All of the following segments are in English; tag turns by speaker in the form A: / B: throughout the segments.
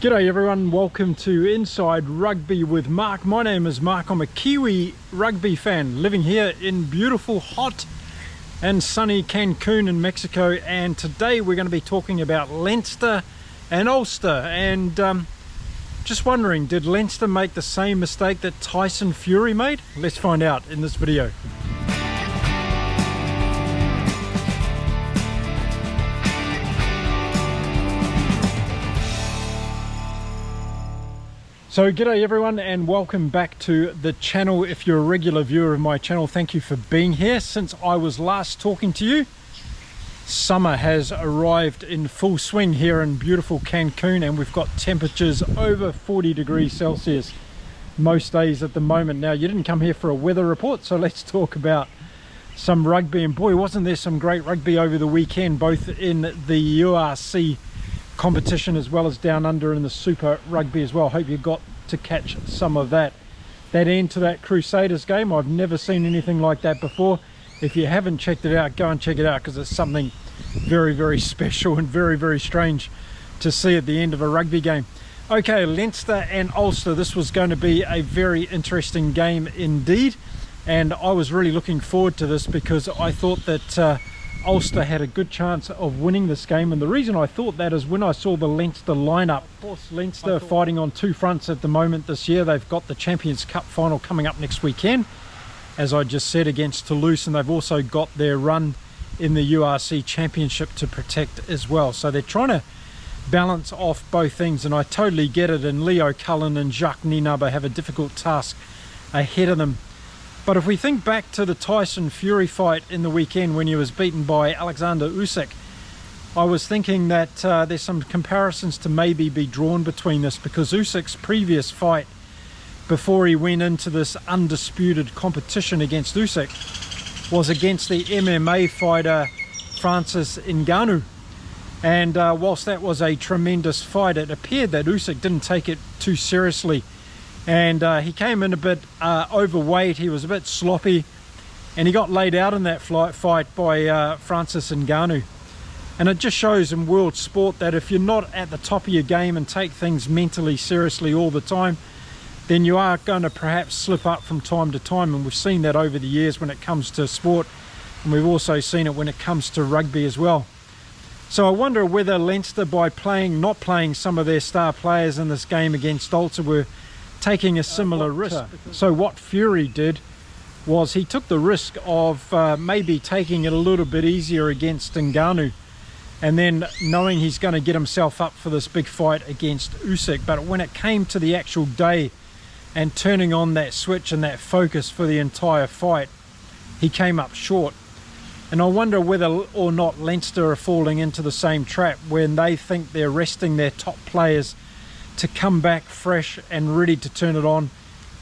A: G'day everyone, welcome to Inside Rugby with Mark. My name is Mark. I'm a Kiwi rugby fan living here in beautiful, hot and sunny Cancun in Mexico, and today we're going to be talking about Leinster and Ulster. And just wondering, did Leinster make the same mistake that Tyson Fury made? Let's find out in this video. So g'day everyone and welcome back to the channel. If you're a regular viewer of my channel, thank you for being here. Since I was last talking to you, summer has arrived in full swing here in beautiful Cancun, and we've got temperatures over 40 degrees Celsius most days at the moment. Now, you didn't come here for a weather report, so let's talk about some rugby. And boy, wasn't there some great rugby over the weekend, both in the URC competition as well as down under in the Super Rugby as well. Hope you got to catch some of that. That end to that Crusaders game, I've never seen anything like that before. If you haven't checked it out, go and check it out, because it's something very, very special and very, very strange to see at the end of a rugby game. Okay, Leinster and Ulster. This was going to be a very interesting game indeed, and I was really looking forward to this because I thought that Ulster had a good chance of winning this game. And the reason I thought that is when I saw the Leinster lineup. Of course, Leinster are fighting on two fronts at the moment this year. They've got the Champions Cup final coming up next weekend, as I just said, against Toulouse, and they've also got their run in the URC Championship to protect as well. So they're trying to balance off both things, and I totally get it. And Leo Cullen and Jacques Nienaber have a difficult task ahead of them. But if we think back to the Tyson Fury fight in the weekend when he was beaten by Alexander Usyk, I was thinking that there's some comparisons to maybe be drawn between this, because Usyk's previous fight before he went into this undisputed competition against Usyk was against the MMA fighter Francis Ngannou. And whilst that was a tremendous fight, it appeared that Usyk didn't take it too seriously. And he came in a bit overweight, he was a bit sloppy, and he got laid out in that fight by Francis Ngannou. And it just shows in world sport that if you're not at the top of your game and take things mentally seriously all the time, then you are going to perhaps slip up from time to time. And we've seen that over the years when it comes to sport, and we've also seen it when it comes to rugby as well. So I wonder whether Leinster, by not playing some of their star players in this game against Ulster, were taking a similar risk. So what Fury did was he took the risk of maybe taking it a little bit easier against Ngannou, and then knowing he's going to get himself up for this big fight against Usyk. But when it came to the actual day and turning on that switch and that focus for the entire fight, he came up short. And I wonder whether or not Leinster are falling into the same trap when they think they're resting their top players to come back fresh and ready to turn it on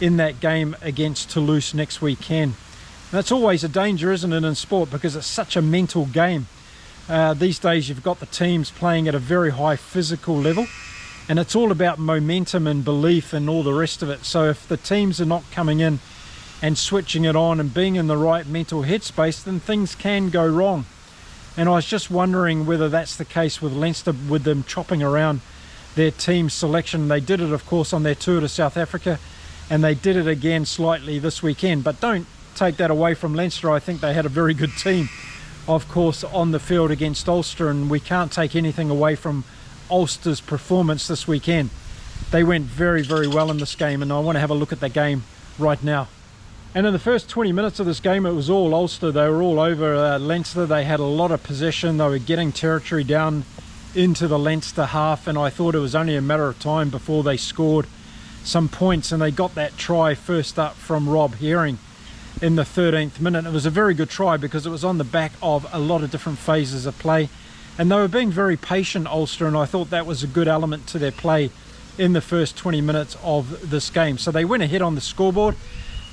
A: in that game against Toulouse next weekend. And that's always a danger, isn't it, in sport, because it's such a mental game. These days you've got the teams playing at a very high physical level, and it's all about momentum and belief and all the rest of it. So if the teams are not coming in and switching it on and being in the right mental headspace, then things can go wrong. And I was just wondering whether that's the case with Leinster, with them chopping around their team selection. They did it, of course, on their tour to South Africa, and they did it again slightly this weekend. But don't take that away from Leinster. I think they had a very good team, of course, on the field against Ulster, and we can't take anything away from Ulster's performance this weekend. They went very, very well in this game, and I want to have a look at the game right now. And in the first 20 minutes of this game, it was all Ulster. They were all over Leinster. They had a lot of possession. They were getting territory down into the Leinster half, and I thought it was only a matter of time before they scored some points, and they got that try first up from Rob Herring in the 13th minute. It was a very good try because it was on the back of a lot of different phases of play, and they were being very patient, Ulster, and I thought that was a good element to their play in the first 20 minutes of this game. So they went ahead on the scoreboard.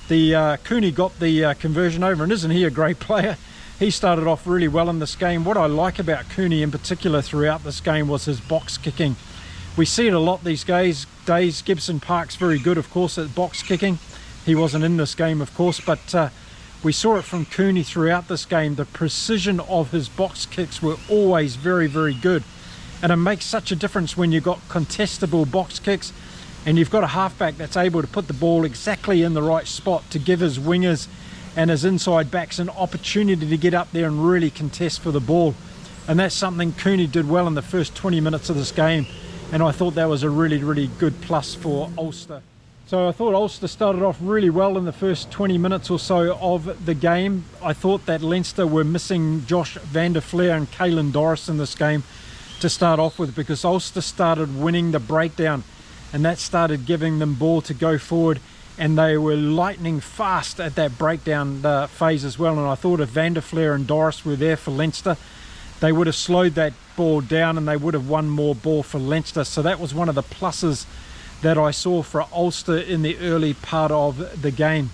A: The Cooney got the conversion over, and isn't he a great player? He started off really well in this game. What I like about Cooney in particular throughout this game was his box kicking. We see it a lot these days. Gibson Park's very good, of course, at box kicking. He wasn't in this game, of course, but we saw it from Cooney throughout this game. The precision of his box kicks were always very, very good. And it makes such a difference when you've got contestable box kicks and you've got a halfback that's able to put the ball exactly in the right spot to give his wingers and his inside backs an opportunity to get up there and really contest for the ball. And that's something Cooney did well in the first 20 minutes of this game, and I thought that was a really good plus for Ulster. So I thought Ulster started off really well in the first 20 minutes or so of the game. I thought that Leinster were missing Josh van der Fleer and Caelan Doris in this game to start off with, because Ulster started winning the breakdown and that started giving them ball to go forward, and they were lightning fast at that breakdown phase as well. And I thought if van der Fleer and Doris were there for Leinster, they would have slowed that ball down and they would have won more ball for Leinster. So that was one of the pluses that I saw for Ulster in the early part of the game.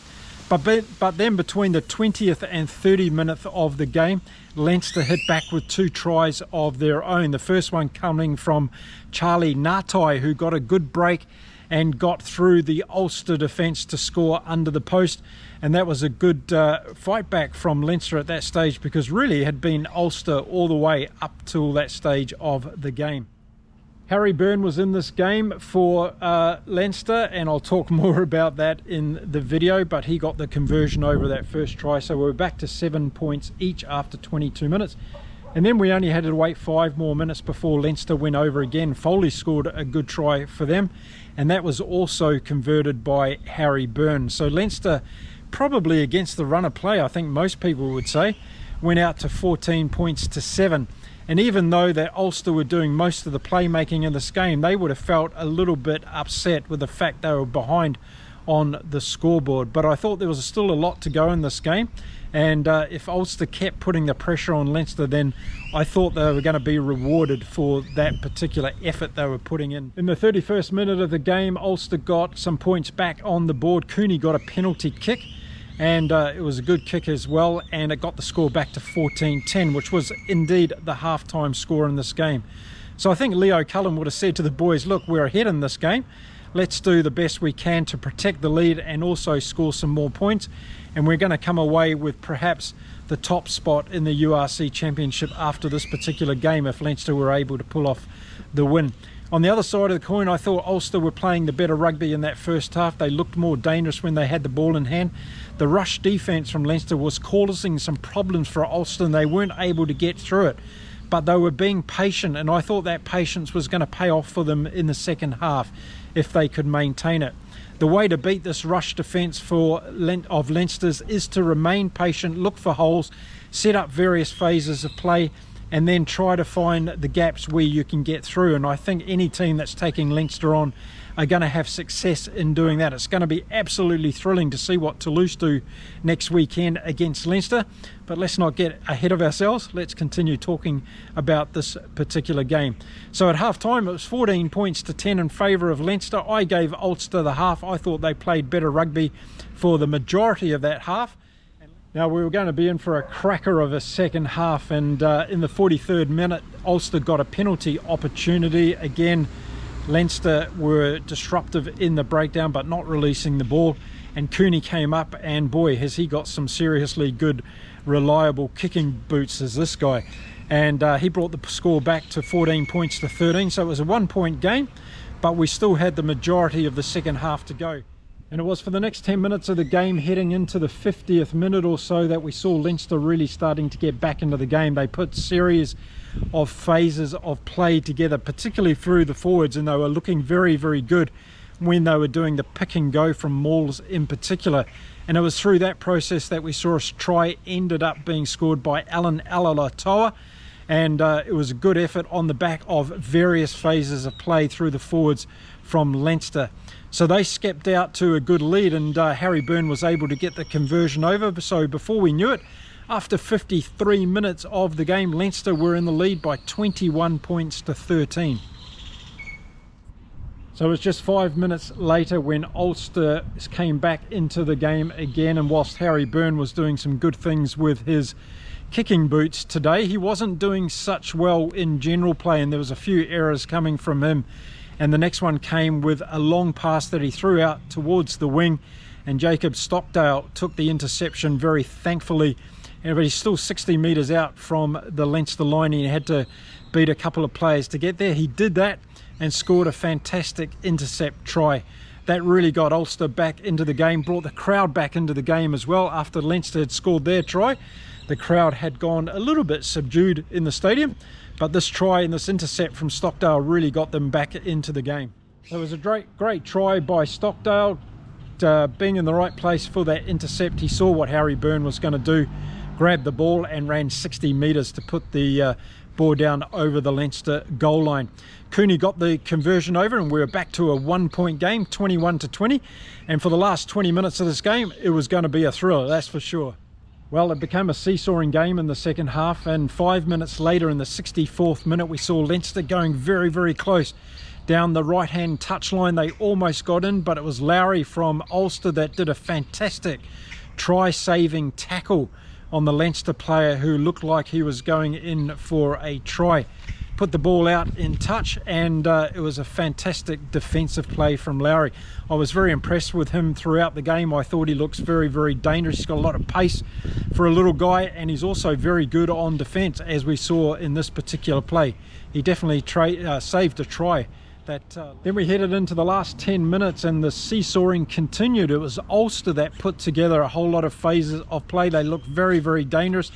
A: But then between the 20th and 30th minute of the game, Leinster hit back with 2 tries of their own. The first one coming from Charlie Ngatai, who got a good break and got through the Ulster defence to score under the post. And that was a good fight back from Leinster at that stage, because really it had been Ulster all the way up till that stage of the game. Harry Byrne was in this game for Leinster, and I'll talk more about that in the video, but he got the conversion over that first try. So we're back to 7 points each after 22 minutes. And then we only had to wait 5 more minutes before Leinster went over again. Foley scored a good try for them, and that was also converted by Harry Byrne. So Leinster, probably against the run of play, I think most people would say, went out to 14 points to 7. And even though that Ulster were doing most of the playmaking in this game, they would have felt a little bit upset with the fact they were behind on the scoreboard. But I thought there was still a lot to go in this game, and if Ulster kept putting the pressure on Leinster, then I thought they were going to be rewarded for that particular effort they were putting in. In the 31st minute of the game, Ulster got some points back on the board. Cooney got a penalty kick, and it was a good kick as well, and it got the score back to 14-10, which was indeed the halftime score in this game. So I think Leo Cullen would have said to the boys, look, we're ahead in this game, let's do the best we can to protect the lead and also score some more points, and we're going to come away with perhaps the top spot in the URC Championship after this particular game if Leinster were able to pull off the win. On the other side of the coin, I thought Ulster were playing the better rugby in that first half. They looked more dangerous when they had the ball in hand. The rush defence from Leinster was causing some problems for Ulster, and they weren't able to get through it. But they were being patient, and I thought that patience was going to pay off for them in the second half if they could maintain it. The way to beat this rush defence of Leinster's is to remain patient, look for holes, set up various phases of play, and then try to find the gaps where you can get through. And I think any team that's taking Leinster on are going to have success in doing that. It's going to be absolutely thrilling to see what Toulouse do next weekend against Leinster. But let's not get ahead of ourselves. Let's continue talking about this particular game. So at half-time, it was 14 points to 10 in favour of Leinster. I gave Ulster the half. I thought they played better rugby for the majority of that half. Now we were going to be in for a cracker of a second half, and in the 43rd minute Ulster got a penalty opportunity. Again, Leinster were disruptive in the breakdown but not releasing the ball, and Cooney came up, and boy has he got some seriously good reliable kicking boots as this guy, and he brought the score back to 14 points to 13. So it was a 1-point game, but we still had the majority of the second half to go. And it was for the next 10 minutes of the game, heading into the 50th minute or so, that we saw Leinster really starting to get back into the game. They put series of phases of play together, particularly through the forwards, and they were looking very good when they were doing the pick and go from mauls in particular. And it was through that process that we saw a try ended up being scored by Alan Alalatoa, and it was a good effort on the back of various phases of play through the forwards from Leinster. So they skipped out to a good lead, and Harry Byrne was able to get the conversion over. So before we knew it, after 53 minutes of the game, Leinster were in the lead by 21 points to 13. So it was just 5 minutes later when Ulster came back into the game again, and whilst Harry Byrne was doing some good things with his kicking boots today, he wasn't doing such well in general play, and there was a few errors coming from him. And the next one came with a long pass that he threw out towards the wing, and Jacob Stockdale took the interception very thankfully but he's still 60 metres out from the Leinster line. He had to beat a couple of players to get there. He did that and scored a fantastic intercept try. That really got Ulster back into the game, brought the crowd back into the game as well. After Leinster had scored their try, the crowd had gone a little bit subdued in the stadium, but this try and this intercept from Stockdale really got them back into the game. It was a great try by Stockdale, being in the right place for that intercept. He saw what Harry Byrne was going to do, grabbed the ball and ran 60 metres to put the ball down over the Leinster goal line. Cooney got the conversion over and we were back to a 1-point game, 21-20. And for the last 20 minutes of this game, it was going to be a thriller, that's for sure. Well, it became a seesawing game in the second half, and 5 minutes later in the 64th minute, we saw Leinster going very close down the right-hand touchline. They almost got in, but it was Lowry from Ulster that did a fantastic try-saving tackle on the Leinster player who looked like he was going in for a try. Put the ball out in touch, and it was a fantastic defensive play from Lowry. I was very impressed with him throughout the game. I thought he looks very dangerous. He's got a lot of pace for a little guy, and he's also very good on defence, as we saw in this particular play. He definitely saved a try. Then we headed into the last 10 minutes and the seesawing continued. It was Ulster that put together a whole lot of phases of play. They looked very dangerous.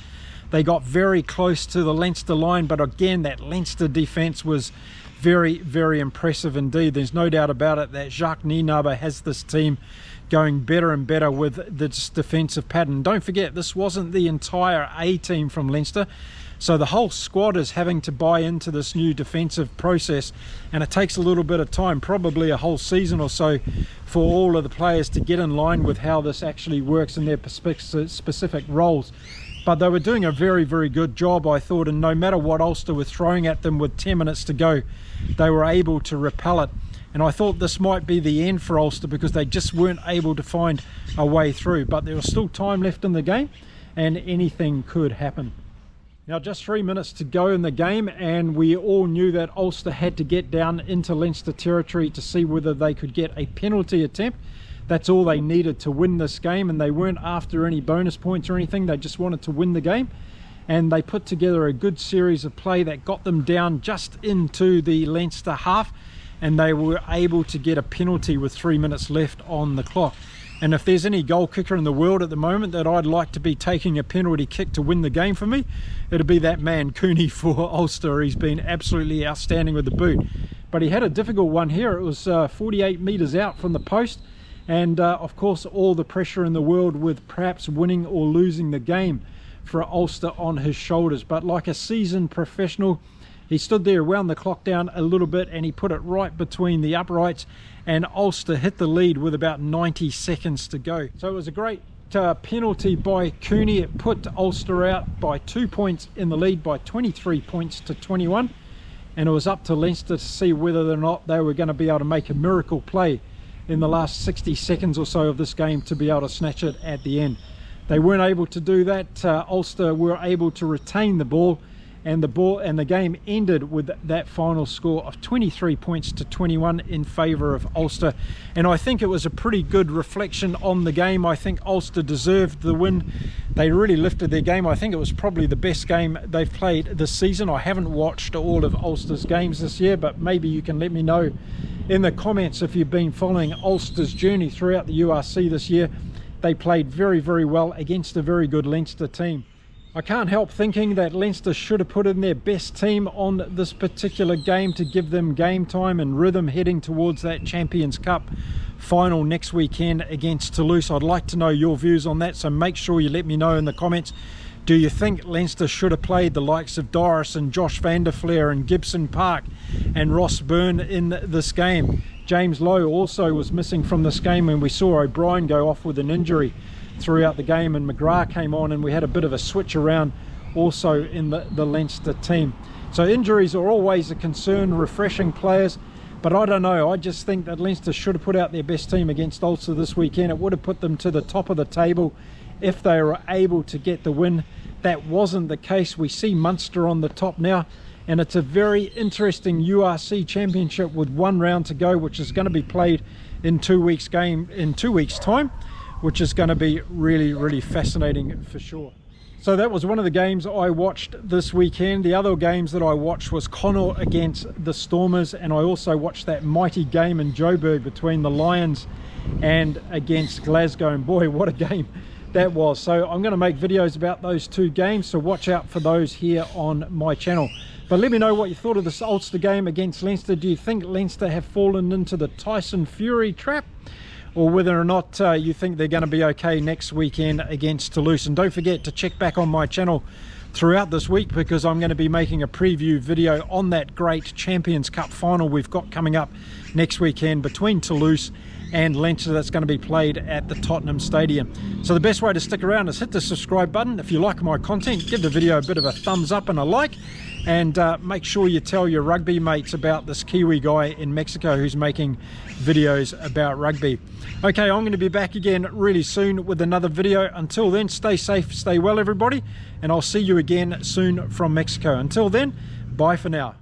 A: They got very close to the Leinster line, but again, that Leinster defence was very impressive indeed. There's no doubt about it that Jacques Nienaber has this team going better and better with this defensive pattern. Don't forget, this wasn't the entire A team from Leinster. So the whole squad is having to buy into this new defensive process, and it takes a little bit of time, probably a whole season or so, for all of the players to get in line with how this actually works in their specific roles. But they were doing a very good job, I thought, and no matter what Ulster were throwing at them with 10 minutes to go, they were able to repel it. And I thought this might be the end for Ulster because they just weren't able to find a way through. But there was still time left in the game, and anything could happen. Now just 3 minutes to go in the game, and we all knew that Ulster had to get down into Leinster territory to see whether they could get a penalty attempt. That's all they needed to win this game, and they weren't after any bonus points or anything. They just wanted to win the game, and they put together a good series of play that got them down just into the Leinster half, and they were able to get a penalty with 3 minutes left on the clock. And if there's any goal kicker in the world at the moment that I'd like to be taking a penalty kick to win the game for me, it'd be that man Cooney for Ulster. He's been absolutely outstanding with the boot. But he had a difficult one here. It was 48 metres out from the post, and of course all the pressure in the world with perhaps winning or losing the game for Ulster on his shoulders. But like a seasoned professional, he stood there, wound the clock down a little bit, and he put it right between the uprights, and Ulster hit the lead with about 90 seconds to go. So it was a great penalty by Cooney. It put Ulster out by 2 points in the lead, by 23 points to 21, and it was up to Leinster to see whether or not they were going to be able to make a miracle play in the last 60 seconds or so of this game to be able to snatch it at the end. They weren't able to do that. Ulster were able to retain the ball, and the game ended with that final score of 23 points to 21 in favour of Ulster. And I think it was a pretty good reflection on the game. I think Ulster deserved the win. They really lifted their game. I think it was probably the best game they've played this season. I haven't watched all of Ulster's games this year, but maybe you can let me know in the comments if you've been following Ulster's journey throughout the URC this year. They played very well against a very good Leinster team. I can't help thinking that Leinster should have put in their best team on this particular game to give them game time and rhythm heading towards that Champions Cup final next weekend against Toulouse. I'd like to know your views on that, so make sure you let me know in the comments. Do you think Leinster should have played the likes of Doris and Josh van der Flair and Gibson Park and Ross Byrne in this game? James Lowe also was missing from this game, and we saw O'Brien go off with an injury throughout the game, and McGrath came on, and we had a bit of a switch around also in the Leinster team. So injuries are always a concern, refreshing players, but I don't know, I just think that Leinster should have put out their best team against Ulster this weekend. It would have put them to the top of the table if they were able to get the win. That wasn't the case. We see Munster on the top now, and it's a very interesting URC championship with one round to go, which is going to be played in 2 weeks time, which is going to be really fascinating for sure. So that was one of the games I watched this weekend. The other games that I watched was Connacht against the Stormers, and I also watched that mighty game in Joburg between the Lions and against Glasgow, and boy, what a game that was. So I'm going to make videos about those two games, so watch out for those here on my channel. But let me know what you thought of this Ulster game against Leinster. Do you think Leinster have fallen into the Tyson Fury trap, or whether or not you think they're going to be okay next weekend against Toulouse? And don't forget to check back on my channel throughout this week, because I'm going to be making a preview video on that great Champions Cup final we've got coming up next weekend between Toulouse and Leinster. That's going to be played at the Tottenham Stadium. So the best way to stick around is hit the subscribe button. If you like my content, give the video a bit of a thumbs up and a like, and make sure you tell your rugby mates about this Kiwi guy in Mexico who's making videos about rugby. Okay, I'm going to be back again really soon with another video. Until then, stay safe, stay well everybody, and I'll see you again soon from Mexico. Until then, bye for now.